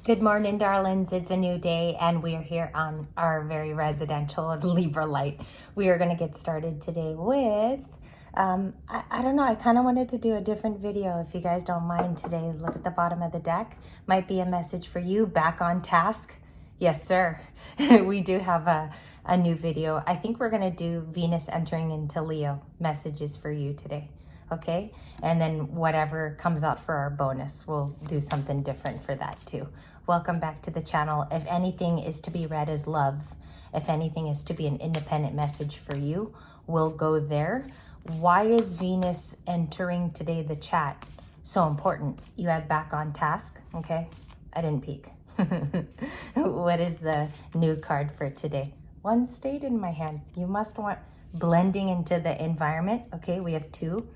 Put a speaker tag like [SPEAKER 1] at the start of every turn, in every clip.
[SPEAKER 1] Good morning, darlings. It's a new day, and we're here on our very residential Libra light. We are going to get started today with, I don't know, I kind of wanted to do a different video if you guys don't mind today. Look at the bottom of the deck. Might be a message for you. Back on task. Yes, sir. We do have a new video. I think we're going to do Venus entering into Leo messages for you today. Okay, and then whatever comes out for our bonus, we'll do something different for that too. Welcome back to the channel. If anything is to be read as love, if anything is to be an independent message for you, we'll go there. Why is Venus entering today the chat so important? You had back on task. Okay, I didn't peek. What is the new card for today? One stayed in my hand. You must want blending into the environment. Okay, we have two.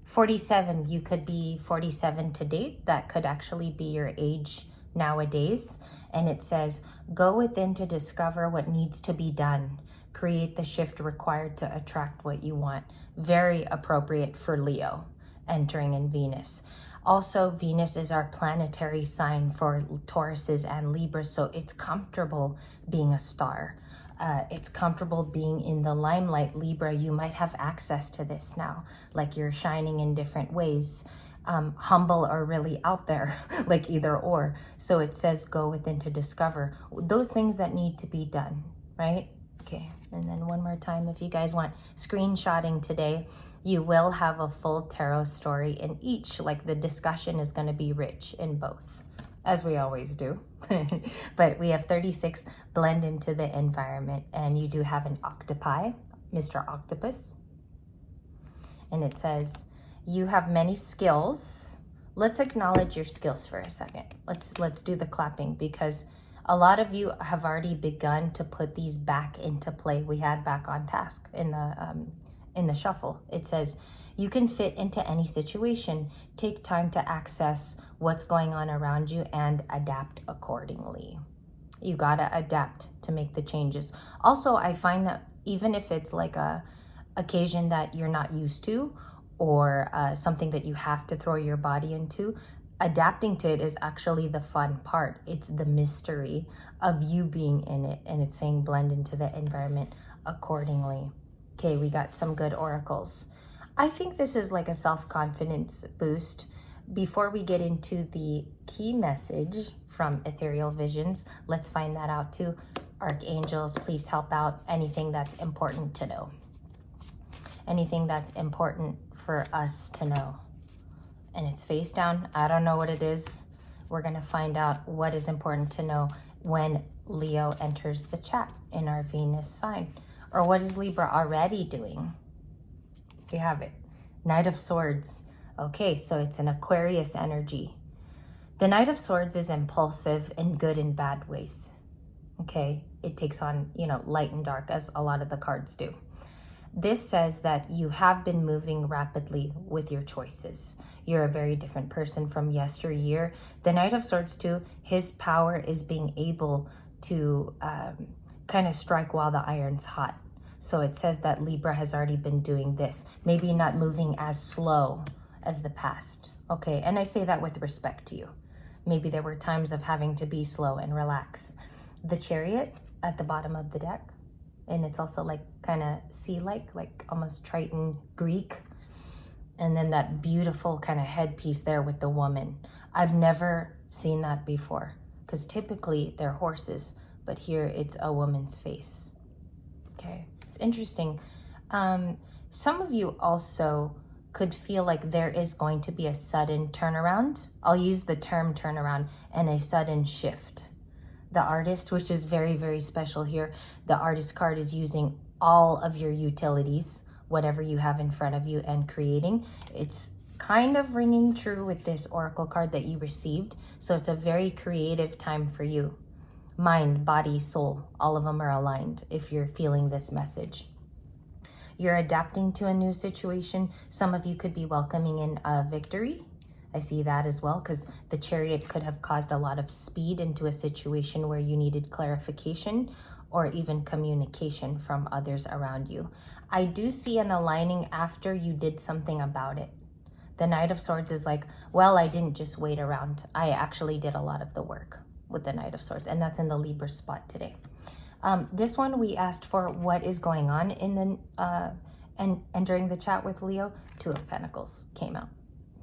[SPEAKER 1] 47, you could be 47 to date. That could actually be your age nowadays. And it says, go within to discover what needs to be done. Create the shift required to attract what you want. Very appropriate for Leo entering in Venus. Also, Venus is our planetary sign for Tauruses and Libras, so it's comfortable being a star. It's comfortable being in the limelight. Libra, you might have access to this now, like you're shining in different ways, humble or really out there, like either or. So it says go within to discover those things that need to be done, right? Okay, and then one more time, if you guys want screenshotting today, you will have a full tarot story in each, like the discussion is going to be rich in both, as we always do. But we have 36 blend into the environment, and you do have an octopi, Mr. Octopus. And it says, you have many skills. Let's acknowledge your skills for a second. Let's do the clapping, because a lot of you have already begun to put these back into play. We had back on task in the shuffle. It says, you can fit into any situation. Take time to access what's going on around you and adapt accordingly. You gotta adapt to make the changes. Also, I find that even if it's like a occasion that you're not used to, or something that you have to throw your body into, adapting to it is actually the fun part. It's the mystery of you being in it, and it's saying blend into the environment accordingly. Okay, we got some good oracles. I think this is like a self-confidence boost. Before we get into the key message from Ethereal Visions, let's find that out too. Archangels, please help out. Anything that's important to know. Anything that's important for us to know. And it's face down. I don't know what it is. We're going to find out what is important to know when Leo enters the chat in our Venus sign. Or what is Libra already doing? You have it. Knight of Swords. Okay, so it's an Aquarius energy. The Knight of Swords is impulsive in good and bad ways. Okay, it takes on, light and dark, as a lot of the cards do. This says that you have been moving rapidly with your choices. You're a very different person from yesteryear. The Knight of Swords too, his power is being able to kind of strike while the iron's hot. So it says that Libra has already been doing this, maybe not moving as slow as the past. Okay, and I say that with respect to you. Maybe there were times of having to be slow and relax. The Chariot at the bottom of the deck, and it's also like kind of sea-like, like almost Triton Greek. And then that beautiful kind of headpiece there with the woman. I've never seen that before, because typically they're horses, but here it's a woman's face. Okay, it's interesting. Some of you also could feel like there is going to be a sudden turnaround. I'll use the term turnaround, and a sudden shift. The Artist, which is very, very special here. The Artist card is using all of your utilities, whatever you have in front of you, and creating. It's kind of ringing true with this oracle card that you received. So it's a very creative time for you. Mind, body, soul, all of them are aligned if you're feeling this message. You're adapting to a new situation. Some of you could be welcoming in a victory. I see that as well, because the Chariot could have caused a lot of speed into a situation where you needed clarification or even communication from others around you. I do see an aligning after you did something about it. The Knight of Swords is like, well, I didn't just wait around. I actually did a lot of the work. with the Knight of Swords, and that's in the Libra spot today. This one we asked for what is going on in the and during the chat with Leo, Two of Pentacles came out.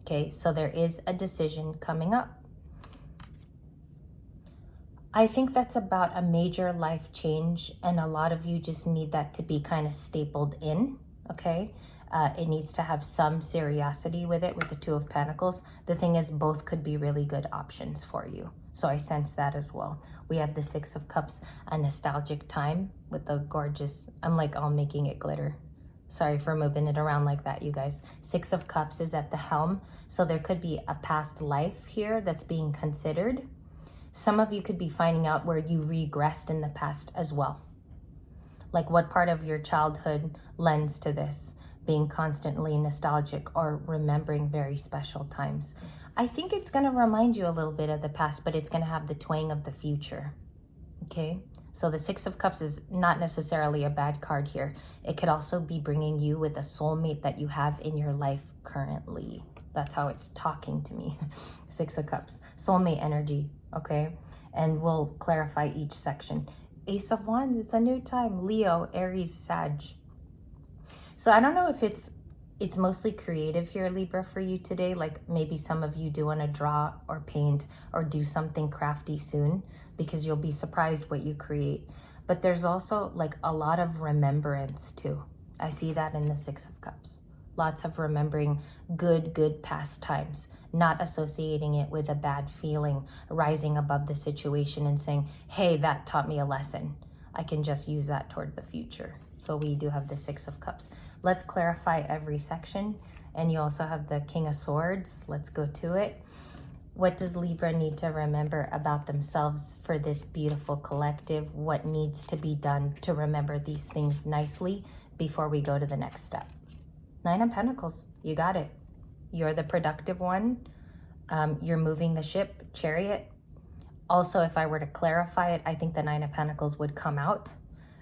[SPEAKER 1] Okay, so there is a decision coming up. I think that's about a major life change, and a lot of you just need that to be kind of stapled in, okay? It needs to have some seriosity with it, with the Two of Pentacles. The thing is, both could be really good options for you. So I sense that as well. We have the Six of Cups, a nostalgic time with the gorgeous, I'm like all making it glitter. Sorry for moving it around like that, you guys. Six of Cups is at the helm. So there could be a past life here that's being considered. Some of you could be finding out where you regressed in the past as well. Like what part of your childhood lends to this, being constantly nostalgic or remembering very special times. I think it's going to remind you a little bit of the past, but it's going to have the twang of the future. Okay? So the Six of Cups is not necessarily a bad card here. It could also be bringing you with a soulmate that you have in your life currently. That's how it's talking to me. Six of Cups, soulmate energy, okay? And we'll clarify each section. Ace of Wands, it's a new time. Leo, Aries, Sag. So I don't know if it's mostly creative here, Libra, for you today. Like maybe some of you do want to draw or paint or do something crafty soon, because you'll be surprised what you create. But there's also like a lot of remembrance too. I see that in the Six of Cups. Lots of remembering good past times, not associating it with a bad feeling, rising above the situation and saying, hey, that taught me a lesson. I can just use that toward the future. So we do have the Six of Cups. Let's clarify every section. And you also have the King of Swords. Let's go to it. What does Libra need to remember about themselves for this beautiful collective? What needs to be done to remember these things nicely before we go to the next step? Nine of Pentacles, you got it. You're the productive one. You're moving the ship, Chariot. Also, if I were to clarify it, I think the Nine of Pentacles would come out.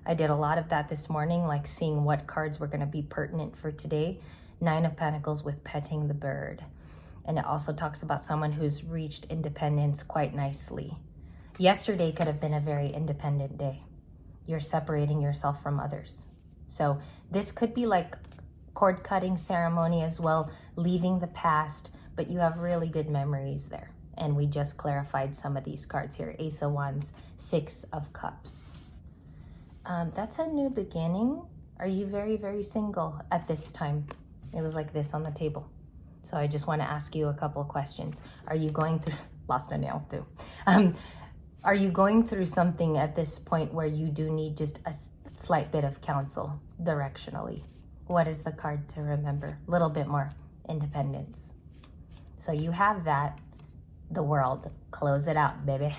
[SPEAKER 1] I did a lot of that this morning, like seeing what cards were going to be pertinent for today. Nine of Pentacles with petting the bird. And it also talks about someone who's reached independence quite nicely. Yesterday could have been a very independent day. You're separating yourself from others. So this could be like cord cutting ceremony as well, leaving the past, but you have really good memories there. And we just clarified some of these cards here. Ace of Wands, Six of Cups. That's a new beginning. Are you very single at this time? It was like this on the table. So I just want to ask you a couple of questions. Are you going through, lost a nail too. Are you going through something at this point where you do need just a slight bit of counsel directionally? What is the card to remember? A little bit more independence. So you have that, the World. Close it out, baby.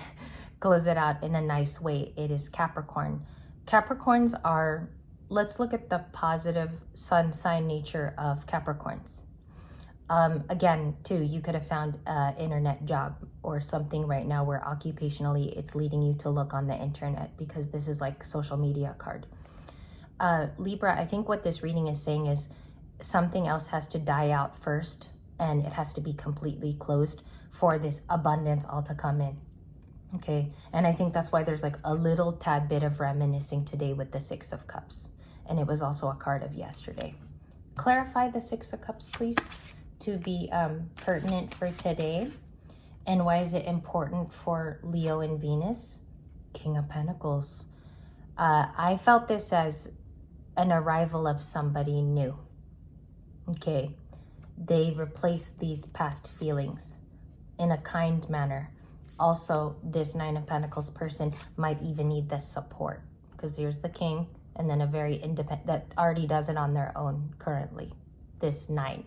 [SPEAKER 1] Close it out in a nice way. It is Capricorn. Capricorns are, let's look at the positive sun sign nature of Capricorns. Again, too, you could have found an internet job or something right now where occupationally it's leading you to look on the internet, because this is like social media card. Libra, I think what this reading is saying is something else has to die out first, and it has to be completely closed for this abundance all to come in. Okay, and I think that's why there's like a little tad bit of reminiscing today with the Six of Cups. And it was also a card of yesterday. Clarify the Six of Cups, please, to be pertinent for today. And why is it important for Leo and Venus? King of Pentacles. I felt this as an arrival of somebody new. Okay, they replace these past feelings in a kind manner. Also, this Nine of Pentacles person might even need the support, because here's the King, and then a very independent that already does it on their own currently, this Nine.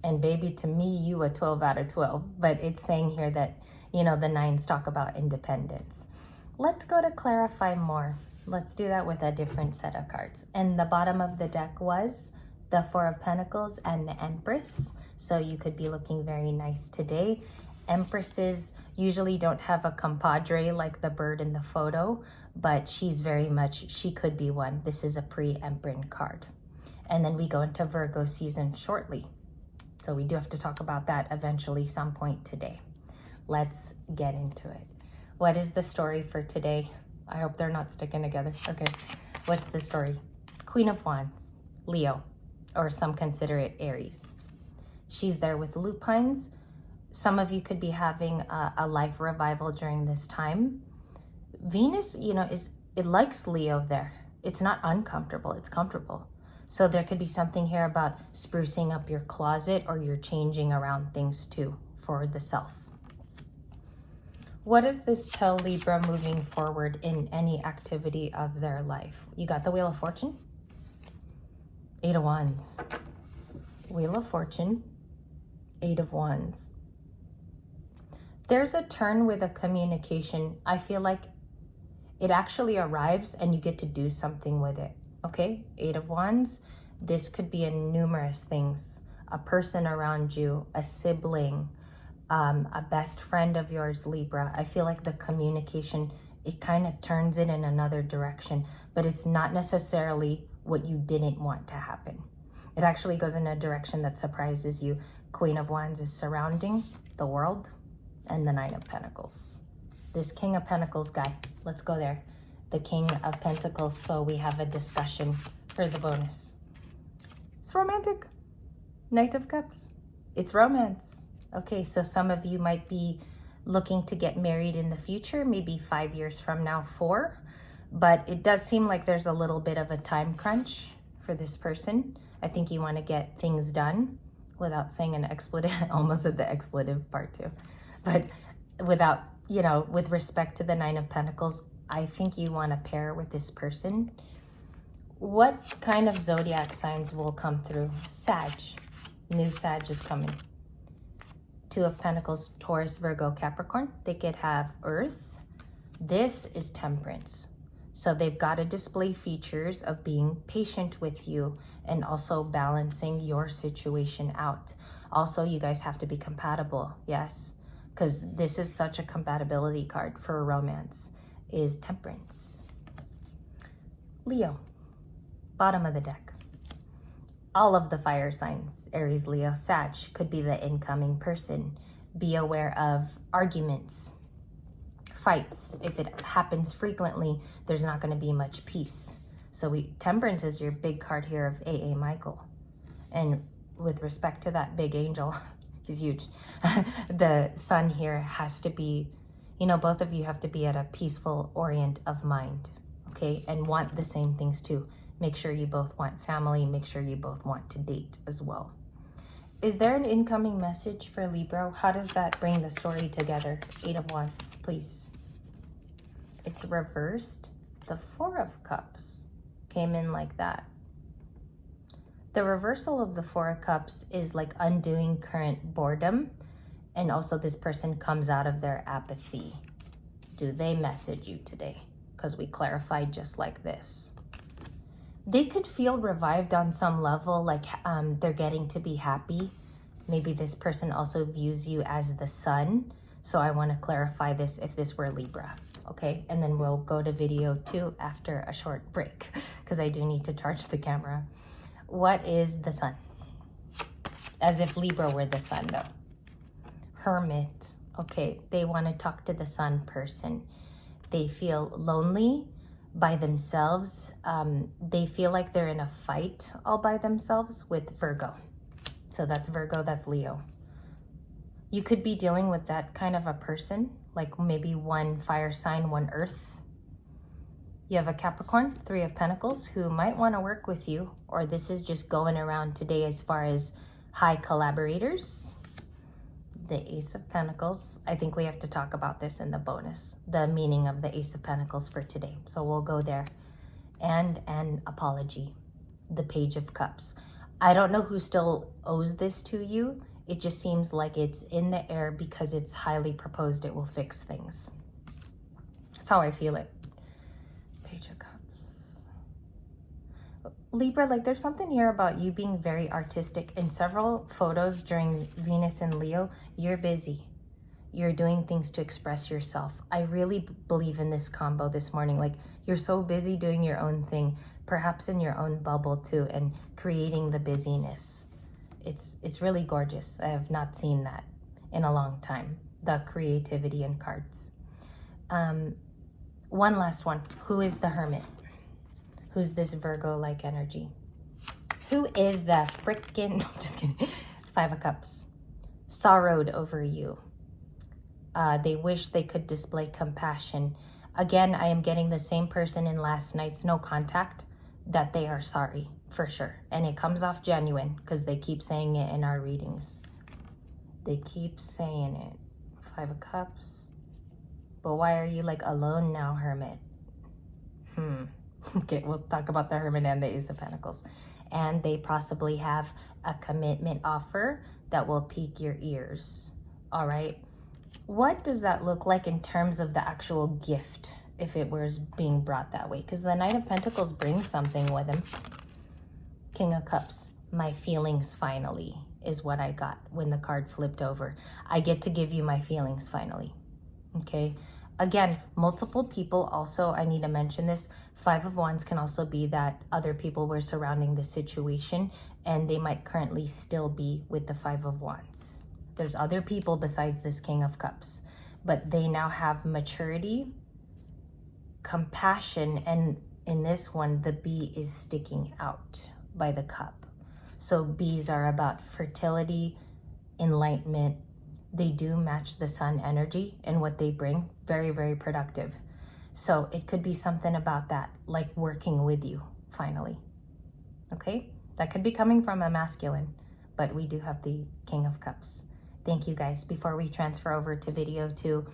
[SPEAKER 1] And baby, to me, you a 12 out of 12, but it's saying here that, you know, the nines talk about independence. Let's go to clarify more. Let's do that with a different set of cards. And the bottom of the deck was the Four of Pentacles and the Empress. So you could be looking very nice today. Empresses usually don't have a compadre like the bird in the photo, but she's very much, she could be one. This is a pre-Empress card. And then we go into Virgo season shortly. So we do have to talk about that eventually some point today. Let's get into it. What is the story for today? I hope they're not sticking together. Okay, what's the story? Queen of Wands, Leo, or some consider it Aries. She's there with lupines. Some of you could be having a life revival during this time. Venus, it likes Leo there. It's not uncomfortable, it's comfortable. So there could be something here about sprucing up your closet, or you're changing around things too for the self. What does this tell Libra moving forward in any activity of their life? You got the Wheel of Fortune, 8 of Wands, Wheel of Fortune, 8 of Wands. There's a turn with a communication. I feel like it actually arrives and you get to do something with it. Okay, 8 of Wands. This could be in numerous things. A person around you, a sibling, a best friend of yours, Libra. I feel like the communication, it kind of turns it in another direction, but it's not necessarily what you didn't want to happen. It actually goes in a direction that surprises you. Queen of Wands is surrounding the world, and the 9 of Pentacles. This King of Pentacles guy, let's go there. The King of Pentacles, so we have a discussion for the bonus. It's romantic. Knight of Cups. It's romance. Okay, so some of you might be looking to get married in the future, maybe 5 years from now, 4. But it does seem like there's a little bit of a time crunch for this person. I think you want to get things done without saying an expletive. Almost said the expletive part too. But without, with respect to the 9 of Pentacles, I think you want to pair with this person. What kind of zodiac signs will come through? Sag. New Sag is coming. 2 of Pentacles, Taurus, Virgo, Capricorn. They could have Earth. This is Temperance. So they've got to display features of being patient with you and also balancing your situation out. Also, you guys have to be compatible. Yes, because this is such a compatibility card for a romance, is Temperance. Leo, bottom of the deck. All of the fire signs, Aries, Leo, Sag, could be the incoming person. Be aware of arguments, fights. If it happens frequently, there's not going to be much peace. So Temperance is your big card here of A.A. Michael. And with respect to that big angel, he's huge. The sun here has to be, both of you have to be at a peaceful orient of mind, okay? And want the same things too. Make sure you both want family. Make sure you both want to date as well. Is there an incoming message for Libra? How does that bring the story together? 8 of Wands, please. It's reversed. The 4 of Cups came in like that. The reversal of the 4 of Cups is like undoing current boredom. And also this person comes out of their apathy. Do they message you today? Because we clarified just like this. They could feel revived on some level, like they're getting to be happy. Maybe this person also views you as the sun. So I want to clarify this if this were Libra, okay? And then we'll go to video 2 after a short break because I do need to charge the camera. What is the sun? As if Libra were the sun though. Hermit, okay, they want to talk to the sun person. They feel lonely by themselves. They feel like they're in a fight all by themselves with Virgo. So that's Virgo, that's Leo. You could be dealing with that kind of a person, like maybe 1 fire sign, 1 earth. You have a Capricorn, 3 of Pentacles, who might want to work with you, or this is just going around today as far as high collaborators. The Ace of Pentacles. I think we have to talk about this in the bonus, the meaning of the Ace of Pentacles for today. So we'll go there. And an apology, the Page of Cups. I don't know who still owes this to you. It just seems like it's in the air because it's highly proposed it will fix things. That's how I feel it. Page of Cups. Libra, like there's something here about you being very artistic. In several photos during Venus and Leo, you're busy. You're doing things to express yourself. I really believe in this combo this morning. Like you're so busy doing your own thing, perhaps in your own bubble too, and creating the busyness. It's really gorgeous. I have not seen that in a long time. the creativity in cards. One last one. Who is the Hermit? Who's this Virgo-like energy? Who is the freaking, no, just kidding, 5 of Cups? Sorrowed over you. They wish they could display compassion. Again, I am getting the same person in last night's no contact, that they are sorry, for sure. And it comes off genuine because they keep saying it in our readings. They keep saying it. 5 of Cups. But why are you like alone now, Hermit? Okay, we'll talk about the Hermit and the Ace of Pentacles. And they possibly have a commitment offer that will pique your ears. All right. What does that look like in terms of the actual gift, if it was being brought that way? Because the Knight of Pentacles brings something with him. King of Cups. My feelings finally is what I got when the card flipped over. I get to give you my feelings finally. Okay. Again, multiple people also, I need to mention this. 5 of Wands can also be that other people were surrounding the situation and they might currently still be with the 5 of Wands. There's other people besides this King of Cups, but they now have maturity, compassion, and in this one, the bee is sticking out by the cup. So bees are about fertility, enlightenment. They do match the sun energy and what they bring. Very, very productive. So it could be something about that, like working with you, finally. Okay? That could be coming from a masculine, but we do have the King of Cups. Thank you, guys. Before we transfer over to video 2,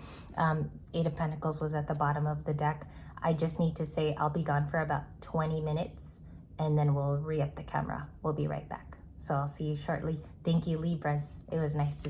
[SPEAKER 1] 8 of Pentacles was at the bottom of the deck. I just need to say I'll be gone for about 20 minutes, and then we'll re-up the camera. We'll be right back. So I'll see you shortly. Thank you, Libras. It was nice to see you.